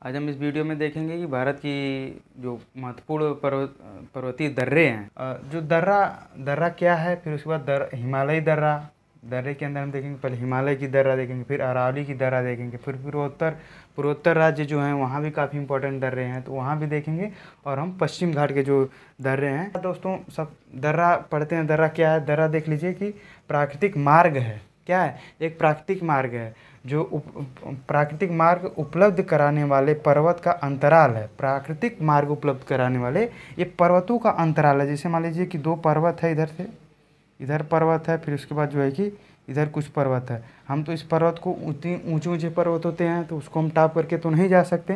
आज हम इस वीडियो में देखेंगे कि भारत की जो महत्वपूर्ण पर्वतीय दर्रे हैं, जो दर्रा क्या है, फिर उसके बाद हिमालयी दर्रे के अंदर हम देखेंगे। पहले हिमालय की दर्रा देखेंगे, फिर अरावली की दर्रा देखेंगे, फिर पूर्वोत्तर राज्य जो हैं वहाँ भी काफ़ी इंपॉर्टेंट दर्रे हैं तो वहाँ भी देखेंगे। और हम पश्चिम घाट के जो दर्रे हैं दोस्तों, सब दर्रा पढ़ते हैं। दर्रा क्या है? दर्रा देख लीजिए कि प्राकृतिक मार्ग है। क्या है? एक प्राकृतिक मार्ग है जो प्राकृतिक मार्ग उपलब्ध कराने वाले पर्वत का अंतराल है। प्राकृतिक मार्ग उपलब्ध कराने वाले ये पर्वतों का अंतराल है। जैसे मान लीजिए कि दो पर्वत है, इधर से इधर पर्वत है, फिर उसके बाद जो है कि इधर कुछ पर्वत है। हम तो इस पर्वत को उतनी ऊंचे ऊंचे पर्वत होते हैं तो उसको हम टॉप करके तो नहीं जा सकते,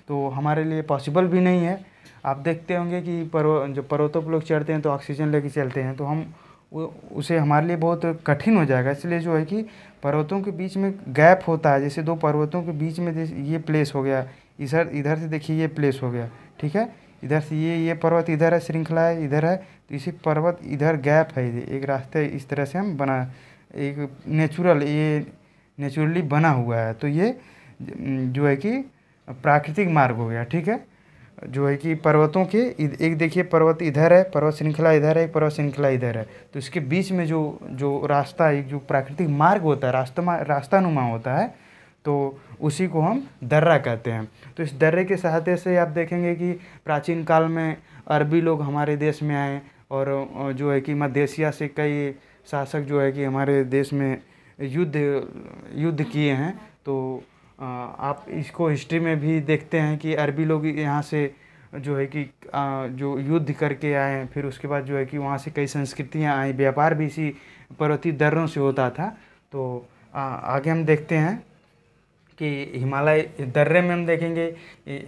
तो हमारे लिए पॉसिबल भी नहीं है। आप देखते होंगे कि जो पर्वतों पर लोग चढ़ते हैं तो ऑक्सीजन लेके चलते हैं, तो हम उसे हमारे लिए बहुत कठिन हो जाएगा। इसलिए जो है कि पर्वतों के बीच में गैप होता है। जैसे दो पर्वतों के बीच में जैसे ये प्लेस हो गया, इधर से देखिए ये प्लेस हो गया, ठीक है। इधर से ये पर्वत इधर है, श्रृंखला है इधर है, तो इसी पर्वत इधर गैप है, एक रास्ते इस तरह से हम एक नेचुरली बना हुआ है। तो ये जो है कि प्राकृतिक मार्ग हो गया, ठीक है। जो है कि पर्वतों के एक देखिए पर्वत इधर है, पर्वत श्रृंखला इधर है, एक पर्वत श्रृंखला इधर है, तो इसके बीच में जो रास्ता, एक जो प्राकृतिक मार्ग होता है, रास्तानुमा होता है, तो उसी को हम दर्रा कहते हैं। तो इस दर्रे के सहायता से आप देखेंगे कि प्राचीन काल में अरबी लोग हमारे देश में आए और जो है कि मध्य एशिया से कई शासक जो है कि हमारे देश में युद्ध किए हैं। तो आप इसको हिस्ट्री में भी देखते हैं कि अरबी लोग यहाँ से जो है कि जो युद्ध करके आए हैं, फिर उसके बाद जो है कि वहाँ से कई संस्कृतियाँ आई, व्यापार भी इसी पर्वतीय दर्रों से होता था। तो आगे हम देखते हैं कि हिमालय दर्रे में हम देखेंगे,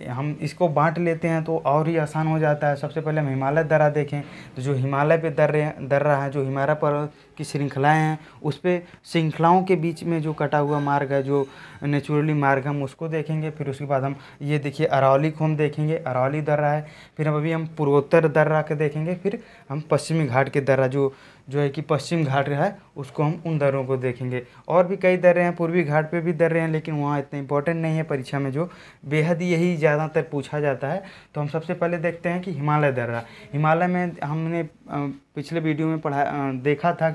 हम इसको बांट लेते हैं तो और ही आसान हो जाता है। सबसे पहले हम हिमालय दर्रा देखें, तो जो हिमालय पे दर्रा है, जो हिमालय पर्वत की श्रृंखलाएं हैं, उस पे श्रृंखलाओं के बीच में जो कटा हुआ मार्ग है, जो नेचुरली मार्ग, हम उसको देखेंगे। फिर उसके बाद हम ये देखिए अरावली को हम देखेंगे, अरावली दर्रा है। फिर हम पूर्वोत्तर दर्रा के देखेंगे, फिर हम पश्चिमी घाट के दर्रा जो है कि पश्चिम घाट है, उसको हम उन दर्रों को देखेंगे। और भी कई दर्रे हैं, पूर्वी घाट पे भी दर्रे हैं, लेकिन वहाँ इतने इंपॉर्टेंट नहीं है परीक्षा में, जो बेहद यही ज़्यादातर पूछा जाता है। तो हम सबसे पहले देखते हैं कि हिमालय दर्रा। हिमालय में हमने पिछले वीडियो में पढ़ा था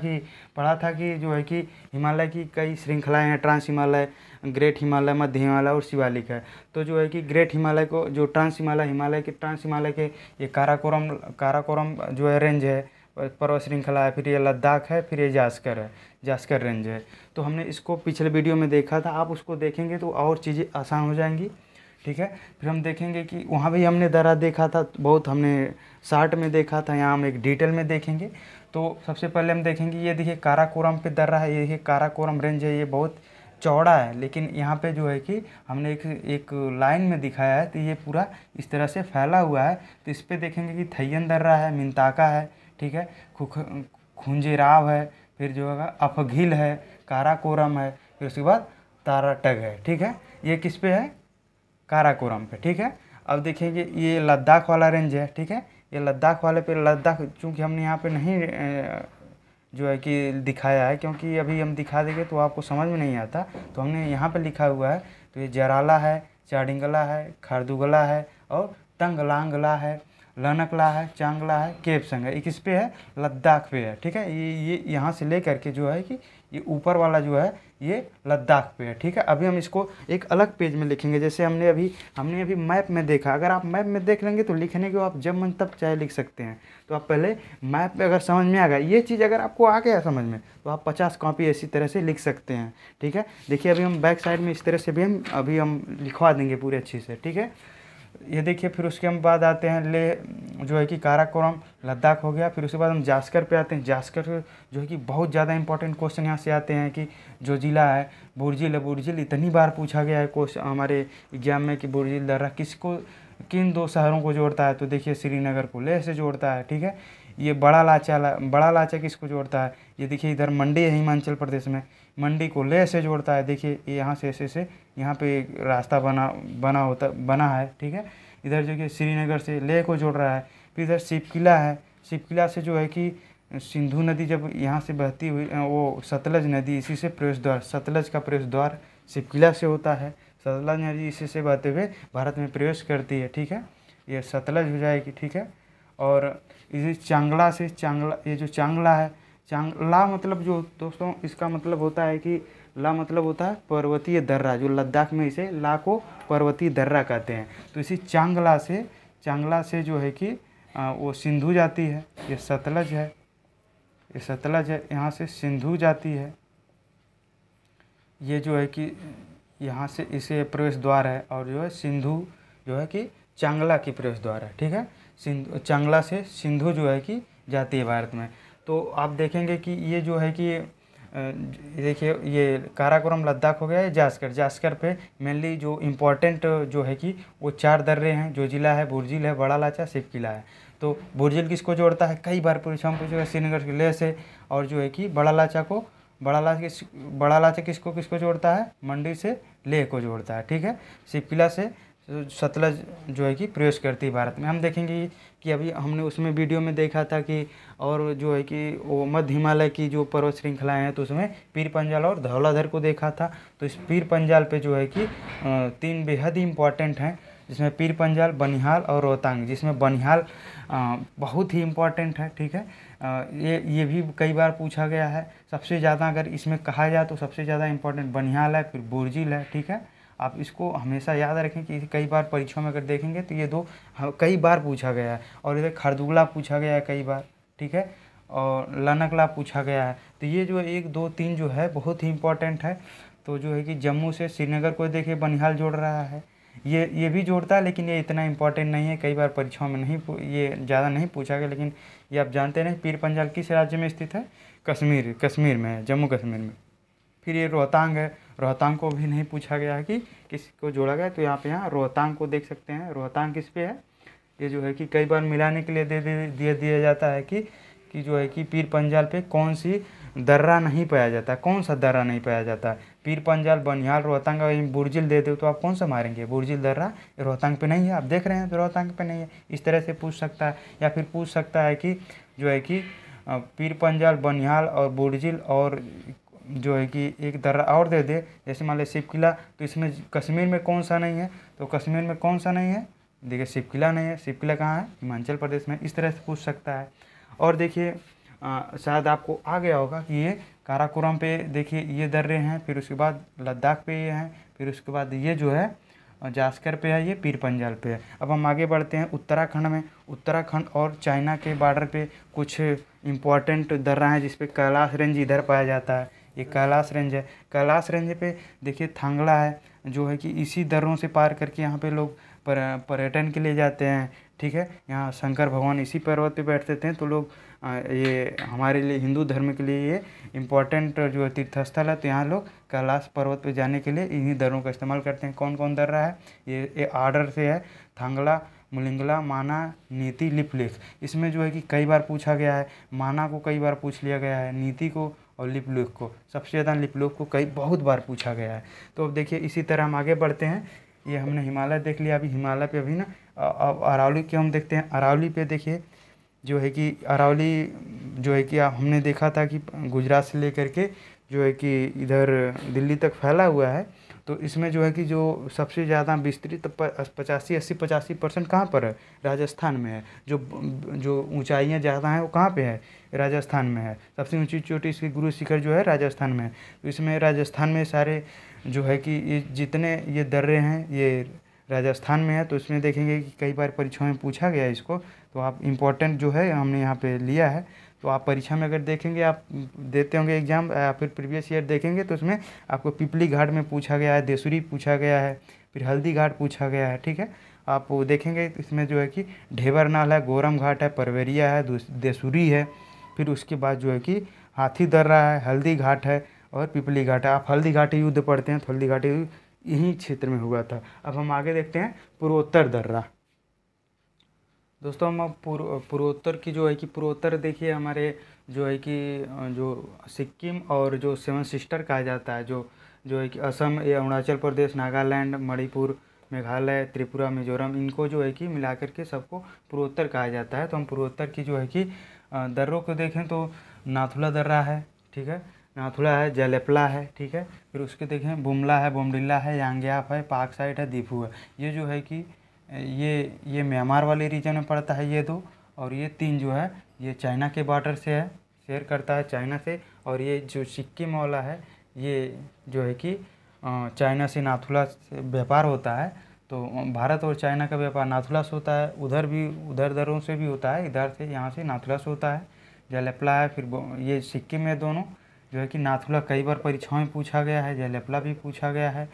कि जो है कि हिमालय की कई श्रृंखलाएँ हैं, ट्रांस हिमालय, ग्रेट हिमालय, मध्य हिमालय और शिवालिक है। तो जो है कि ग्रेट हिमालय को, जो ट्रांस हिमालय के ये काराकोरम जो है रेंज है, पर्वत श्रृंखला है, फिर ये लद्दाख है, फिर ये जास्कर रेंज है। तो हमने इसको पिछले वीडियो में देखा था, आप उसको देखेंगे तो और चीज़ें आसान हो जाएंगी, ठीक है। फिर हम देखेंगे कि वहाँ भी हमने दर्रा देखा था, बहुत हमने शार्ट में देखा था, यहाँ हम एक डिटेल में देखेंगे। तो सबसे पहले हम देखेंगे, ये देखिए काराकोरम पे दर्रा है, ये काराकोरम रेंज है, ये बहुत चौड़ा है, लेकिन यहाँ पे जो है कि हमने एक लाइन में दिखाया है, तो ये पूरा इस तरह से फैला हुआ है। तो इस पर देखेंगे कि थैयन दर्रा है, मिंताका है, ठीक है, खुंजेराव है, फिर जो है अफघिल है, काराकोरम है, फिर उसके बाद ताराटग है, ठीक है। ये किस पे है? काराकोरम पे, ठीक है। अब देखेंगे ये लद्दाख वाला रेंज है, ठीक है। ये लद्दाख वाले पे, लद्दाख चूँकि हमने यहाँ पे नहीं जो है कि दिखाया है, क्योंकि अभी हम दिखा देंगे तो आपको समझ में नहीं आता, तो हमने यहाँ पे लिखा हुआ है। तो ये जराला है, चाडिंगला है, खारदुगला है और तंगलांगला है, लनकला है, चांगला है, केपसंग है। ये किस पे है? लद्दाख पे है, ठीक है। ये यहाँ से ले करके जो है कि ये ऊपर वाला जो है ये लद्दाख पे है, ठीक है। अभी हम इसको एक अलग पेज में लिखेंगे, जैसे हमने अभी मैप में देखा। अगर आप मैप में देख लेंगे तो लिखने को आप जब मन तब चाहे लिख सकते हैं। तो आप पहले मैप में अगर समझ में आ गया, ये चीज़ अगर आपको आ गया समझ में, तो आप 50 कॉपी इसी तरह से लिख सकते हैं, ठीक है। देखिए अभी हम बैक साइड में इस तरह से भी हम लिखवा देंगे पूरे अच्छे से, ठीक है। ये देखिए, फिर उसके हम बाद आते हैं ले जो है कि काराकोरम, लद्दाख हो गया। फिर उसके बाद हम जास्कर पे आते हैं। जास्कर जो है कि बहुत ज़्यादा इंपॉर्टेंट क्वेश्चन यहाँ से आते हैं कि जो जिला है बुर्जिल इतनी बार पूछा गया है क्वेश्चन हमारे एग्जाम में कि बुर्जिल दर्रा किन दो शहरों को जोड़ता है। तो देखिए श्रीनगर को लेह से जोड़ता है, ठीक है। ये बड़ा लाचा किसको जोड़ता है? ये देखिए इधर मंडी है हिमाचल प्रदेश में, मंडी को लेह से जोड़ता है। देखिए ये यहाँ से ऐसे यहाँ पे एक रास्ता बना है, ठीक है। इधर जो कि श्रीनगर से लेह को जोड़ रहा है। फिर इधर शिपकिला है, शिपकिला से जो है कि सिंधु नदी जब यहाँ से बहती हुई, वो सतलज नदी, इसी से प्रवेश द्वार, सतलज का प्रवेश द्वार शिपकिला से होता है। सतलज नदी इसी से बहते हुए भारत में प्रवेश करती है, ठीक है, ये सतलज हो जाएगी, ठीक है। और इसी चांगला से, चांगला, ये जो चांगला है, चांगला मतलब जो दोस्तों इसका मतलब होता है कि ला मतलब होता है पर्वतीय दर्रा, जो लद्दाख में इसे ला को पर्वतीय दर्रा कहते हैं। तो इसी चांगला से जो है कि वो सिंधु जाती है, ये सतलज है, ये सतलज है, यहाँ से सिंधु जाती है, ये जो है कि यहाँ से इसे प्रवेश द्वार है, और जो है सिंधु जो है कि चांगला की प्रवेश द्वार है, ठीक है। सिंधु, चांगला से सिंधु जो है कि जाती है भारत में। तो आप देखेंगे कि ये जो है कि देखिए ये काराकोरम लद्दाख हो गया है, जास्कर पे मेनली जो इम्पोर्टेंट जो है कि वो 4 दर्रे हैं, जो जिला है बुर्जिल है, बड़ा लाचा, सिप किला है। तो बुर्जिल किसको जोड़ता है, कई बार परीक्षा में पूछेगा, श्रीनगर के लेह से, और जो है कि बड़ा लाचा किसको किसको जोड़ता है, मंडी से लेह को जोड़ता है, ठीक है। सिप किला से सतलज जो है कि प्रवेश करती है भारत में। हम देखेंगे कि अभी हमने उसमें वीडियो में देखा था कि और जो है कि वो मध्य हिमालय की जो पर्वत श्रृंखलाएँ हैं, तो उसमें पीर पंजाल और धौलाधर को देखा था। तो इस पीर पंजाल पे जो है कि 3 बेहद ही इम्पॉर्टेंट हैं, जिसमें पीर पंजाल, बनिहाल और रोहतांग, जिसमें बनिहाल बहुत ही इम्पॉर्टेंट है, ठीक है। ये भी कई बार पूछा गया है। सबसे ज़्यादा अगर इसमें कहा जाए तो सबसे ज़्यादा इम्पॉर्टेंट बनिहाल है, फिर बुर्जिल है, ठीक है। आप इसको हमेशा याद रखें कि कई बार परीक्षाओं में अगर देखेंगे तो ये 2 कई बार पूछा गया है। और इधर खरदुगला पूछा गया है कई बार, ठीक है, और लनकला पूछा गया है। तो ये जो 1, 2, 3 जो है बहुत ही इम्पोर्टेंट है। तो जो है कि जम्मू से श्रीनगर को देखिए बनिहाल जोड़ रहा है, ये भी जोड़ता है, लेकिन ये इतना इम्पोर्टेंट नहीं है, कई बार परीक्षाओं में ये ज़्यादा नहीं पूछा गया। लेकिन ये आप जानते नहीं पीर पंजाल किस राज्य में स्थित है, कश्मीर में है, जम्मू कश्मीर में। फिर ये रोहतांग है, रोहतांग को भी नहीं पूछा गया है कि किसको जोड़ा गया। तो यहाँ रोहतांग को देख सकते हैं, रोहतांग किस पे है, ये जो है कि कई बार मिलाने के लिए दिया जाता है कि जो है कि पीर पंजाल पे कौन सी दर्रा नहीं पाया जाता, कौन सा दर्रा नहीं पाया जाता। पीर पंजाल, बनिहाल, रोहतांग, बुर्जिल दे दो तो आप कौन सा मारेंगे, बुर्जिल दर्रा रोहतांग पे नहीं है, आप देख रहे हैं तो रोहतांग पे नहीं है। इस तरह से पूछ सकता है, या फिर पूछ सकता है कि जो है कि पीर पंजाल, बनिहाल और बुर्जिल और जो है कि एक दर्रा और दे दे, जैसे मान लीजिए सिप किला, तो इसमें कश्मीर में कौन सा नहीं है, तो कश्मीर में कौन सा नहीं है, देखिए सिप किला नहीं है, सिप किला कहाँ है, हिमाचल प्रदेश में। इस तरह से पूछ सकता है। और देखिए शायद आपको आ गया होगा कि ये काराकोरम पे देखिए ये दर्रे हैं, फिर उसके बाद लद्दाख पे ये हैं, फिर उसके बाद ये जो है जास्कर पे है, ये पीर पंजाल पे है। अब हम आगे बढ़ते हैं उत्तराखंड में। उत्तराखंड और चाइना के बॉर्डर पे कुछ इम्पॉर्टेंट दर्रा हैं, जिसपे कैलाश रेंज इधर पाया जाता है, ये कैलाश रेंज है। कैलाश रेंज पे देखिए थांगला है, जो है कि इसी दर्रों से पार करके यहाँ पे लोग पर्यटन के लिए जाते हैं, ठीक है। यहाँ शंकर भगवान इसी पर्वत पे बैठते थे, तो लोग ये हमारे लिए हिंदू धर्म के लिए ये इम्पोर्टेंट जो तीर्थस्थल है। तो यहाँ लोग कैलाश पर्वत पे जाने के लिए इन्हीं दर्रों का इस्तेमाल करते हैं। कौन कौन दर्रा है, ये आर्डर से है, थांगला, मुलिंगला, माना, नीति, लिपलेख। इसमें जो है कि कई बार पूछा गया है, माना को कई बार पूछ लिया गया है, नीति को और लिपलेख को, सबसे ज़्यादा लिपलेख को बहुत बार पूछा गया है। तो अब देखिए इसी तरह हम आगे बढ़ते हैं। ये हमने हिमालय देख लिया, अभी हिमालय पे अभी ना अब अरावली के हम देखते हैं। अरावली पे देखिए जो है कि अरावली जो है कि हमने देखा था कि गुजरात से लेकर के जो है कि इधर दिल्ली तक फैला हुआ है। तो इसमें जो है कि जो सबसे ज़्यादा विस्तृत 85% कहाँ पर है, राजस्थान में है। जो ऊंचाइयाँ ज़्यादा हैं वो कहाँ पे है, राजस्थान में है। सबसे ऊंची चोटी इसकी गुरु शिखर जो है राजस्थान में है। तो इसमें राजस्थान में सारे जो है कि ये जितने ये दर्रे हैं ये राजस्थान में है। तो इसमें देखेंगे कि कई बार परीक्षाओं में पूछा गया है इसको, तो आप इम्पोर्टेंट जो है हमने यहाँ पे लिया है। तो आप परीक्षा में अगर देखेंगे, आप देते होंगे एग्जाम या फिर प्रीवियस ईयर देखेंगे, तो उसमें आपको पिपली घाट में पूछा गया है, देसुरी पूछा गया है, फिर हल्दी घाट पूछा गया है, ठीक है। आप वो देखेंगे इसमें जो है कि ढेबरनाल है, गोरम घाट है, परवेरिया है, देसुरी है, फिर उसके बाद जो है कि हाथी दर्रा है, हल्दी घाट है और पिपली घाट है। आप हल्दी घाटी युद्ध पढ़ते हैं तो हल्दी घाटी यहीं क्षेत्र में हुआ था। अब हम आगे देखते हैं पूर्वोत्तर दर्रा। दोस्तों हम अब पूर्वोत्तर की जो है कि पूर्वोत्तर देखिए हमारे जो है कि जो सिक्किम और जो 7 सिस्टर कहा जाता है, जो है कि असम या अरुणाचल प्रदेश, नागालैंड, मणिपुर, मेघालय, त्रिपुरा, मिजोरम, इनको जो है कि मिला करके सबको पूर्वोत्तर कहा जाता है। तो हम पूर्वोत्तर की जो है कि दर्रों को देखें तो नाथुला दर्रा है, ठीक है। नाथुला है, जलेपला है, ठीक है। फिर उसके देखें बुमला है, बोमडिल्ला है, यांग्याप है, पाकसाइट है, दीफू है। ये जो है कि ये म्यांमार वाले रीजन में पड़ता है ये दो, और ये तीन जो है ये चाइना के बॉर्डर से है, शेयर करता है चाइना से। और ये जो सिक्किम वाला है ये जो है कि चाइना से नाथुला से व्यापार होता है। तो भारत और चाइना का व्यापार नाथुला से होता है, उधर दरों से भी होता है, इधर से यहाँ से नाथुला से होता है। जलेपला है, फिर ये सिक्किम में दोनों जो है कि नाथुला कई बार परीक्षाओं में पूछा गया है, जलेपला भी पूछा गया है,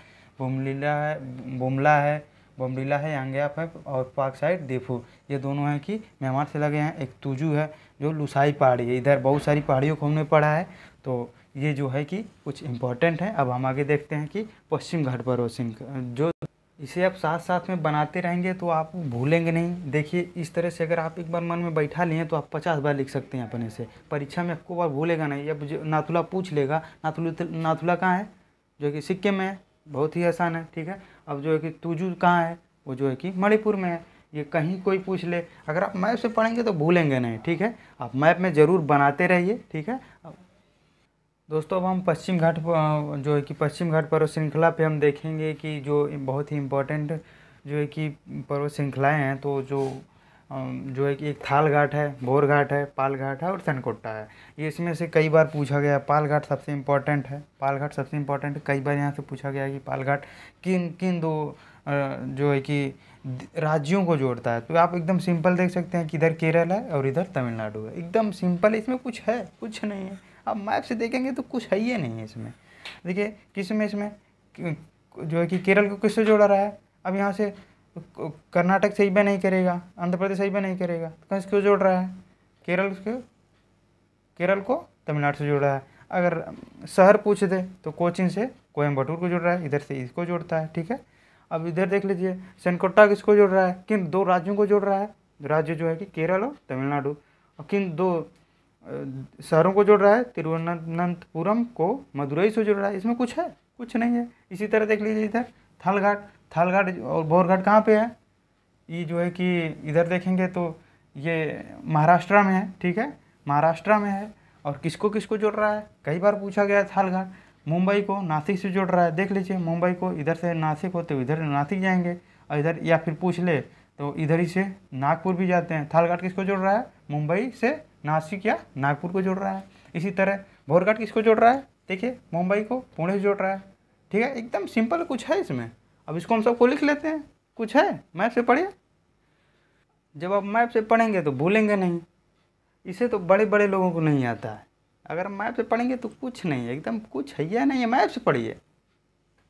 बोमडिला है, यांग्याप है, और पाकसाइट दीफू, ये दोनों हैं कि म्यांमार से लगे हैं। एक तुजू है जो लुसाई पहाड़ी है, इधर बहुत सारी पहाड़ियों को हमने पढ़ा है। तो ये जो है कि कुछ इम्पोर्टेंट है। अब हम आगे देखते हैं कि पश्चिम घाट पर्वत श्रृंखला, जो इसे आप साथ साथ में बनाते रहेंगे तो आप भूलेंगे नहीं। देखिए इस तरह से अगर आप एक बार मन में बैठा लिए तो आप 50 बार लिख सकते हैं अपने से, परीक्षा में आपको बार भूलेगा नहीं। अब जो नाथुला पूछ लेगा, नाथुला कहाँ है, जो कि सिक्किम में है, बहुत ही आसान है, ठीक है। अब जो है कि तुजू कहाँ है, वो जो है कि मणिपुर में है। ये कहीं कोई पूछ ले, अगर आप मैप से पढ़ेंगे तो भूलेंगे नहीं, ठीक है। आप मैप में ज़रूर बनाते रहिए, ठीक है। दोस्तों अब हम पश्चिम घाट जो है कि पश्चिम घाट पर्वत श्रृंखला पे हम देखेंगे कि जो बहुत ही इम्पोर्टेंट जो है कि पर्वत श्रृंखलाएँ हैं। तो जो है कि एक थाल घाट है, भोर घाट है, पाल घाट है और सनकोट्टा है। ये इसमें से कई बार पूछा गया। पाल घाट सबसे इम्पोर्टेंट है, पाल घाट सबसे इम्पोर्टेंट है। कई बार यहाँ से पूछा गया कि पाल घाट किन किन दो जो है कि राज्यों को जोड़ता है। तो आप एकदम सिंपल देख सकते हैं कि इधर केरल है और इधर तमिलनाडु है, एकदम सिंपल है, इसमें कुछ है कुछ नहीं है। आप मैप से देखेंगे तो कुछ है ही नहीं है इसमें। देखिए किस में इसमें जो है कि केरल को किससे जोड़ा रहा है। अब यहाँ से कर्नाटक सही भी नहीं करेगा, आंध्र प्रदेश सही भी नहीं करेगा, तो किसको जोड़ रहा है, केरल को तमिलनाडु से जोड़ रहा है। अगर शहर पूछ दे तो कोचीन से कोयम्बटूर को जोड़ रहा है, इधर से इसको जोड़ता है, ठीक है। अब इधर देख लीजिए सनकोट्टा किसको जोड़ रहा है, किन दो राज्यों को जोड़ रहा है, राज्य जो है कि केरल और तमिलनाडु। और किन दो शहरों को जोड़ रहा है, तिरुवनंतपुरम को मदुरई से जोड़ रहा है। इसमें कुछ है कुछ नहीं है। इसी तरह देख लीजिए इधर थालघाट और बोरघाट कहाँ पे है, ये जो है कि इधर देखेंगे तो ये महाराष्ट्र में है, ठीक है, महाराष्ट्र में है। और किसको किसको जोड़ रहा है, कई बार पूछा गया है थालघाट। मुंबई को नासिक से जोड़ रहा है, देख लीजिए मुंबई को इधर से नासिक होते हुए इधर नासिक जाएंगे, और इधर या फिर पूछ ले तो इधर ही से नागपुर भी जाते हैं। थालघाट किसको जोड़ रहा है, मुंबई से नासिक या नागपुर को जोड़ रहा है। इसी तरह भोरघाट किसको जोड़ रहा है, देखिए मुंबई को पुणे से जोड़ रहा है, ठीक है। एकदम सिंपल कुछ है इसमें। अब इसको हम सबको लिख लेते हैं, कुछ है, मैप से पढ़िए। जब आप मैप से पढ़ेंगे तो भूलेंगे नहीं। इसे तो बड़े बड़े लोगों को नहीं आता है। अगर मैप से पढ़ेंगे तो कुछ नहीं है, एकदम कुछ है या नहीं है, मैप से पढ़िए।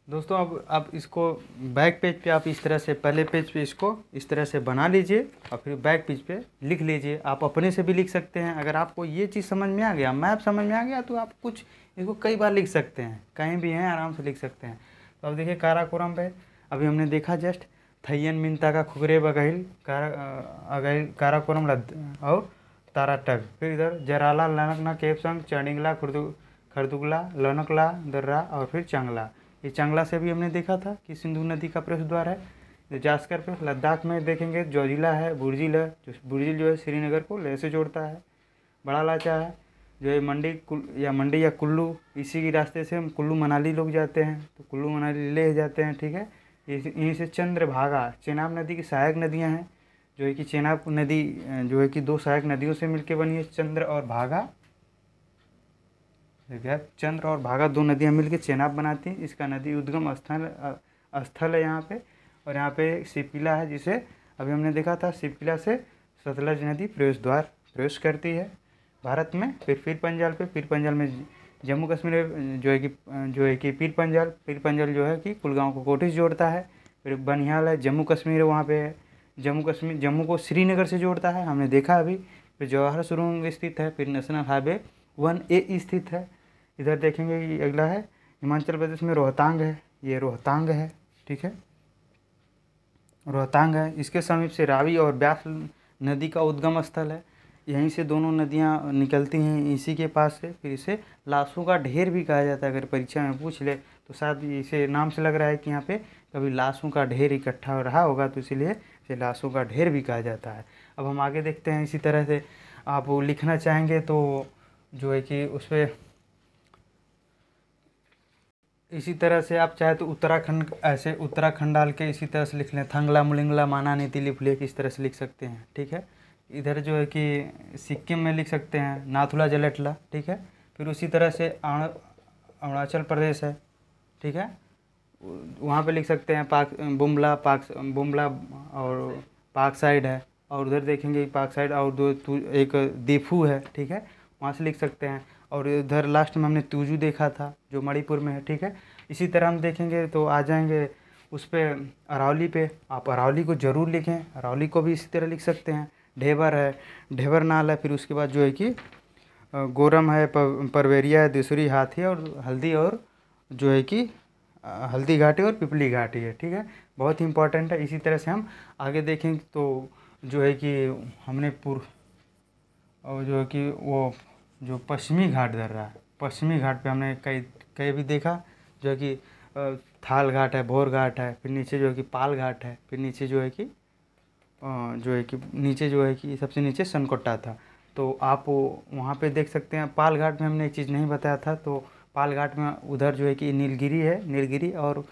दोस्तों अब आप इसको बैक पेज पे आप इस तरह से पहले पेज पे इसको इस तरह से बना लीजिए और फिर बैक पेज पे लिख लीजिए। आप अपने से भी लिख सकते हैं। अगर आपको ये चीज़ समझ में आ गया, मैप समझ में आ गया, तो आप कुछ इसको कई बार लिख सकते हैं, कहीं भी हैं आराम से लिख सकते हैं। तो अब देखिए काराकोरम पे अभी हमने देखा जस्ट थैयन मिनता का खुगरे बघैल काराकोरम और ताराटग। फिर इधर जराला लनकना केपसंग चंडिंगला खरदुगला लनकला दर्रा और फिर चांगला। ये चांगला से भी हमने देखा था कि सिंधु नदी का प्रवेश द्वार है। जास्कर पे लद्दाख में देखेंगे जोजिला है, बुर्जिल है, बुर्जिल जो है श्रीनगर को लेह से जोड़ता है। बड़ा लाचा है जो है मंडी या कुल्लू, इसी के रास्ते से हम कुल्लू मनाली लोग जाते हैं, तो कुल्लू मनाली लेह जाते हैं, ठीक है। यहीं से चंद्रभागा चेनाब नदी की सहायक नदियाँ हैं, जो है कि चेनाब नदी जो है कि दो सहायक नदियों से मिलकर बनी है, चंद्र और भागा। चंद्र और भागा दो नदियाँ मिलकर चेनाब बनाती हैं। इसका नदी उद्गम स्थल है यहाँ पे। और यहाँ पे सिपकिला है, जिसे अभी हमने देखा था, सिपकिला से सतलज नदी प्रवेश करती है भारत में। फिर पंजाल में जम्मू कश्मीर जो है कि पीर पंजाल जो है कि कुलगांव को कोठी से जोड़ता है। फिर बनिहाल है, जम्मू कश्मीर वहाँ पे है। जम्मू को श्रीनगर से जोड़ता है, हमने देखा अभी। फिर जवाहर सुरंग स्थित है। फिर नेशनल हाईवे 1A स्थित है। इधर देखेंगे कि अगला है हिमाचल प्रदेश में रोहतांग है, ये रोहतांग है, ठीक है, रोहतांग है। इसके समीप से रावी और ब्यास नदी का उद्गम स्थल है। यहीं से दोनों नदियां निकलती हैं, इसी के पास से। फिर इसे लाशों का ढेर भी कहा जाता है। अगर परीक्षा में पूछ ले तो शायद इसे नाम से लग रहा है कि यहाँ पे कभी लाशों का ढेर इकट्ठा रहा होगा, तो इसीलिए इसे लाशों का ढेर भी कहा जाता है। अब हम आगे देखते हैं। इसी तरह से आप लिखना चाहेंगे तो जो है कि उस पर इसी तरह से आप चाहे तो उत्तराखंड, ऐसे उत्तराखंड डाल के इसी तरह से लिख लें, थंगला मुलिंगला माना नीति लिपलेख, इस तरह से लिख सकते हैं। ठीक है, इधर जो है कि सिक्किम में लिख सकते हैं नाथुला जलेटला। ठीक है, फिर उसी तरह से अरुणाचल प्रदेश है। ठीक है, वहाँ पे लिख सकते हैं बुमला और पाक साइड है, और उधर देखेंगे पाक साइड, और एक दीफू है। ठीक है, वहाँ से लिख सकते हैं। और इधर लास्ट में हमने तुजू देखा था जो मणिपुर में है। ठीक है, इसी तरह हम देखेंगे तो आ जाएंगे उस पर अरावली पे। आप अरावली को ज़रूर लिखें, अरावली को भी इसी तरह लिख सकते हैं। ढेबर है, ढेबर नाल है, फिर उसके बाद जो है कि गोरम है, परवेरिया है, देसुरी हाथी है, और हल्दी, और जो है कि हल्दी घाटी और पिपली घाटी है। ठीक है, बहुत ही इंपॉर्टेंट है। इसी तरह से हम आगे देखेंगे तो जो है कि हमने और जो है कि वो जो पश्चिमी घाट धर रहा है, पश्चिमी घाट पे हमने कई कई भी देखा, जो है कि थाल घाट है, भोर घाट है, फिर नीचे जो है कि पाल घाट है, फिर नीचे जो है कि नीचे जो है कि सबसे नीचे सनकोट्टा था। तो आप वहाँ पे देख सकते हैं। पाल घाट में हमने एक चीज़ नहीं बताया था, तो पाल घाट में उधर जो है कि नीलगिरी है, नीलगिरी और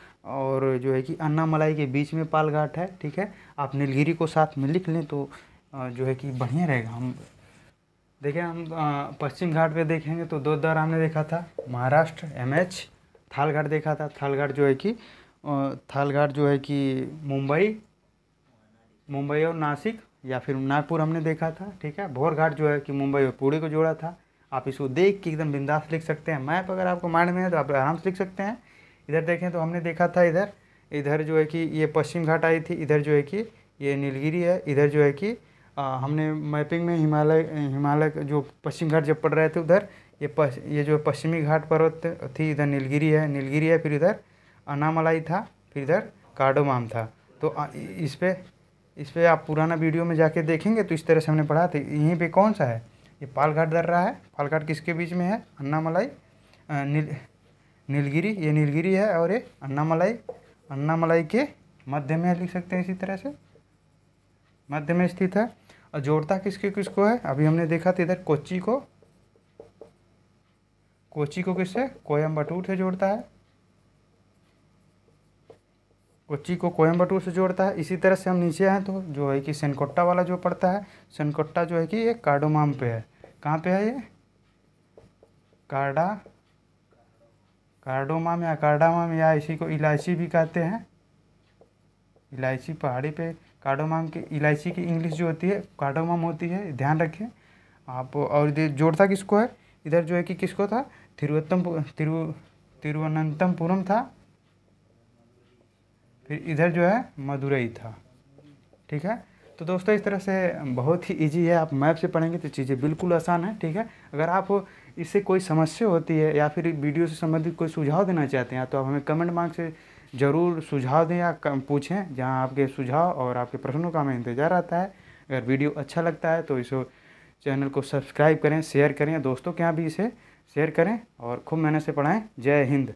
जो है कि अन्नामलाई के बीच में पाल घाट है। ठीक है, आप नीलगिरी को साथ में लिख लें तो जो है कि बढ़िया रहेगा। हम देखें, हम पश्चिम घाट पे देखेंगे तो दो दर हमने देखा था, महाराष्ट्र MH। थाल घाट देखा था, थाल घाट जो है कि मुंबई और नासिक या फिर नागपुर हमने देखा था। ठीक है, भोर घाट जो है कि मुंबई और पुणे को जोड़ा था। आप इसको देख के एकदम बिंदास लिख सकते हैं। मैप अगर आपको माइंड में है तो आप आराम से लिख सकते हैं। इधर देखें तो हमने देखा था, इधर जो है कि ये पश्चिम घाट आई थी, इधर जो है कि ये नीलगिरी है, इधर जो है कि हमने मैपिंग में हिमालय जो पश्चिम घाट जब पढ़ रहे थे उधर ये जो पश्चिमी घाट पर्वत थी, इधर नीलगिरी है, फिर इधर अन्नामलाई था, फिर इधर कार्डोमाम था। तो इस पे आप पुराना वीडियो में जाके देखेंगे तो इस तरह से हमने पढ़ा था। यहीं पे कौन सा है, ये पाल घाट दर रहा है। पाल घाट किसके बीच में है, अन्नामलाई नीलगिरी, ये नीलगिरी है, और ये अन्नामलाई के मध्य में लिख सकते हैं, इसी तरह से मध्य में स्थित है। और जोड़ता किसको है, अभी हमने देखा था इधर कोच्चि को किससे, कोयम्बटूर से जोड़ता है, कोच्चि को कोयम्बटूर से जोड़ता है। इसी तरह से हम नीचे आए तो जो है कि सनकोट्टा वाला जो पड़ता है, सनकोट्टा जो है कि ये कार्डोमाम पे है। कहाँ पे है ये, कार्डोमाम या कार्डामाम, या इसी को इलायची भी कहते हैं। इलायची पहाड़ी पे कार्डोमाम की, इलायची की इंग्लिश जो होती है कार्डोमाम होती है, ध्यान रखें आप। और जोड़ता किसको है, इधर जो है कि किसको था, तिरुवनंतपुरम था, फिर इधर जो है मदुरई था। ठीक है, तो दोस्तों इस तरह से बहुत ही इजी है। आप मैप से पढ़ेंगे तो चीज़ें बिल्कुल आसान है। ठीक है, अगर आप इससे कोई समस्या होती है या फिर वीडियो से संबंधित कोई सुझाव देना चाहते हैं तो आप हमें कमेंट बॉक्स से ज़रूर सुझाव दें या पूछें, जहां आपके सुझाव और आपके प्रश्नों का हमें इंतज़ार आता है। अगर वीडियो अच्छा लगता है तो इस चैनल को सब्सक्राइब करें, शेयर करें, दोस्तों के यहाँ भी इसे शेयर करें, और खूब मेहनत से पढ़ाएं। जय हिंद।